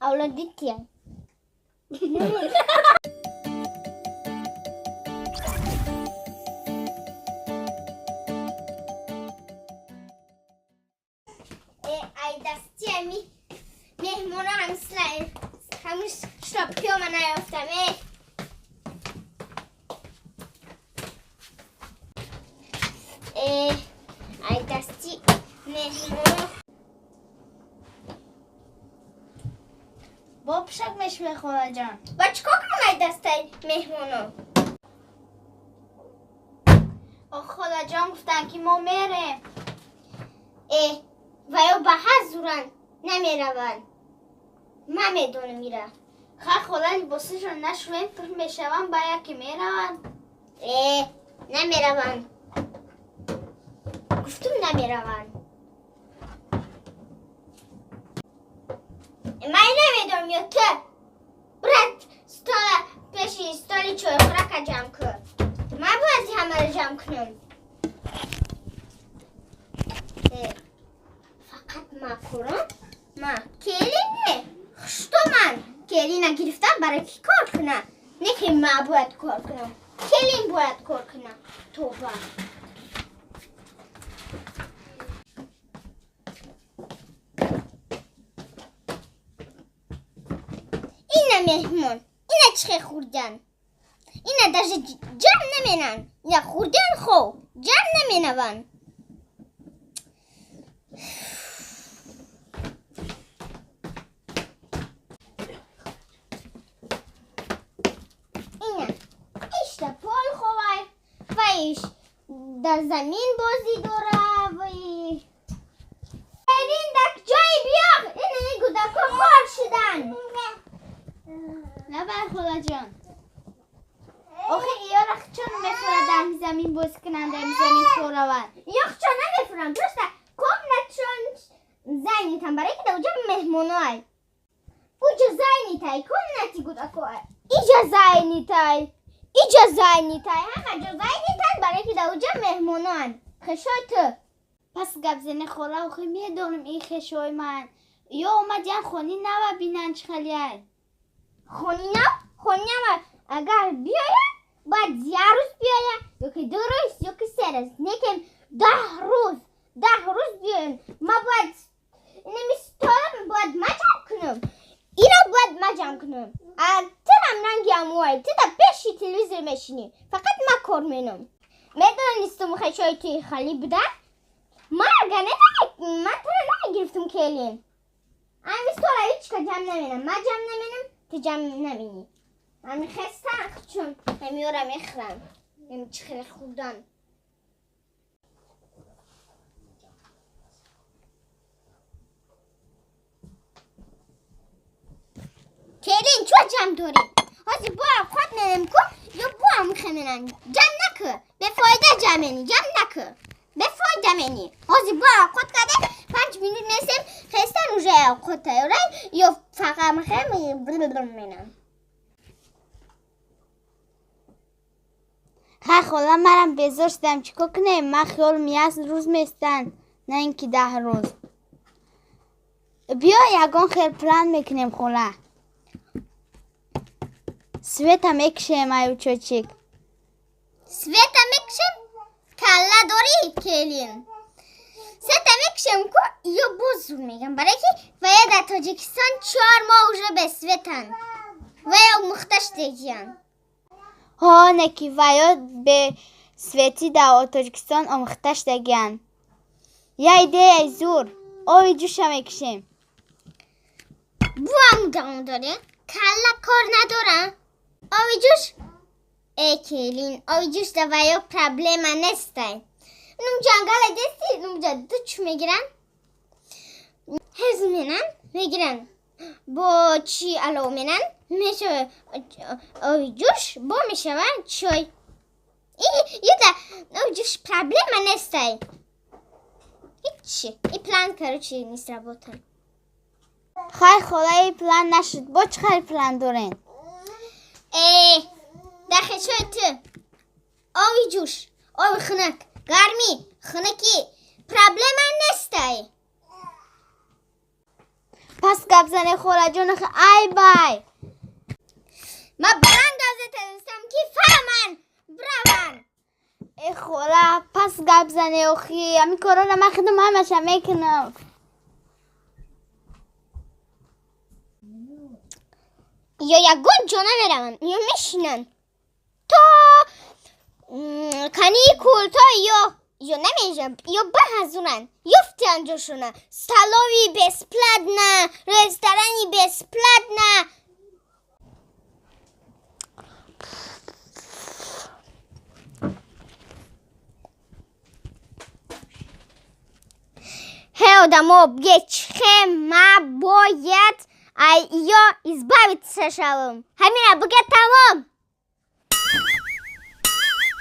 اولادی کیه؟ ای دستی مهمون همش شاپی و من نیافتم. ای دستی مهمون با پشک مشوه خدا جان با چکا کنم ای دستی مهمونو؟ خدا جان گفتن که ما میریم و یا به حضورن نمیرون. من میدونم میره. خدا بسشون نشویم پر میشون با یکی میرون. نمیرون. گفتم نمیرون. من نمیدونم یا تو برات پیشی ستالی چوی خوراک جمع کن. من بازی همه رو جمع کنم. فقط ما کورم ما کلینه خشتو من کلینه گرفتم برای کی کار کنم نه که ما باید کار کنم کلین باید کار کنم توبه اینه مهمون اینه چه خوردن اینه درجه جمع نمینن یا خوردن خو جمع نمینون در زمین بازی داره و این دک جای بیاق این گودکا خار شدن نه بر خدا جان آخه ایا رخ چون میفردن زمین باز کنن در زمین خورون یخ چون نمیفرن درسته کم نچون زینیتن برای که دوجا مهمونو های اوجا زینیتای کم نتی گودکا های ایجا زینیتای همه جا زینیتن برای که دوجا مهمونو های خشای تو پس گب زنه خوره آخه میدونم این خشای من یا اومدین خونی نو بینن چه خلی های خونی نو اگر بیاید باید 10 روز بیاید یا که 2 روز یا که 3 روز نیکن 10 روز بیاید ما باید نمیستارم باید مجم کنم اینا باید مجم کنم تنم ننگی اموال تا پیشی تلویزیون میشینی فقط ما کار مینم میدونستم خشای توی خالی بودن ما اگر من تو نمیگرفتم کلین امی ستاره هیچ که جمع نمینم ما جمع نمینم تو جمع نمینی امی خستن چون همیورا میخرم امی چخیل خوردن کلین چو جمع داری هازی با خود نمیم کن یا با هم خمینن جمع نکن به فایده جمعینی جمع نکن به فایده منی هازی با خود کده 5 مینوت میسیم خستن روژه خود تایوره یا فقط مخیم منم خدا مرم بزرستم چیکار کنیم من خیال میاس روز میستن نه اینکه 10 روز بیا یگان خیل پلان میکنیم خوله سویتا میکشیم ایو چوچیک سویتا میکشیم کلا داری کلین سویتا میکشیم که یا بزرگ میگم برای که ویا در تاجیکستان 4 ماه اوژه به سویتن ویا مختش دیگیان ها نکی ویا به سویتی در تاجیکستان آمختش دیگیان یا ایده ای زور آوی جوش هم میکشیم بو هم دام داره کلا کار ندارم آوی جوش ای کلین آوی جوش در ویا پرابلم نستای نم جنگل دستی نم جا دوچ میگیرن هز منن میگیرن با چی علاو منن میشه آوی جوش با میشون چای یه در آوی جوش پرابلم نستای هیچی ای پلان کرو چی نیست را بوتن خیلی خدای پلان نشد با چه خیلی پلان دارین داخل شد تو آوی جوش آوی خنک گرمی خنکی پرابلم نستای پس گپ زنه خوره جون ای بای ما براندازه تنستم که فهمن براون. ای خوره پس گپ زنه اخی همی کارا را من خودم همش میکنم. یا یک گل جانه میرون یا میشینن تا کانیکول تا یا نمیشه یا بهزونن یفتن جوشونه سلاوی بسپلدنه رستورانی بسپلدنه. Hej, da ma bojet, a ja избавиться шалом. Хамина, богат тамам.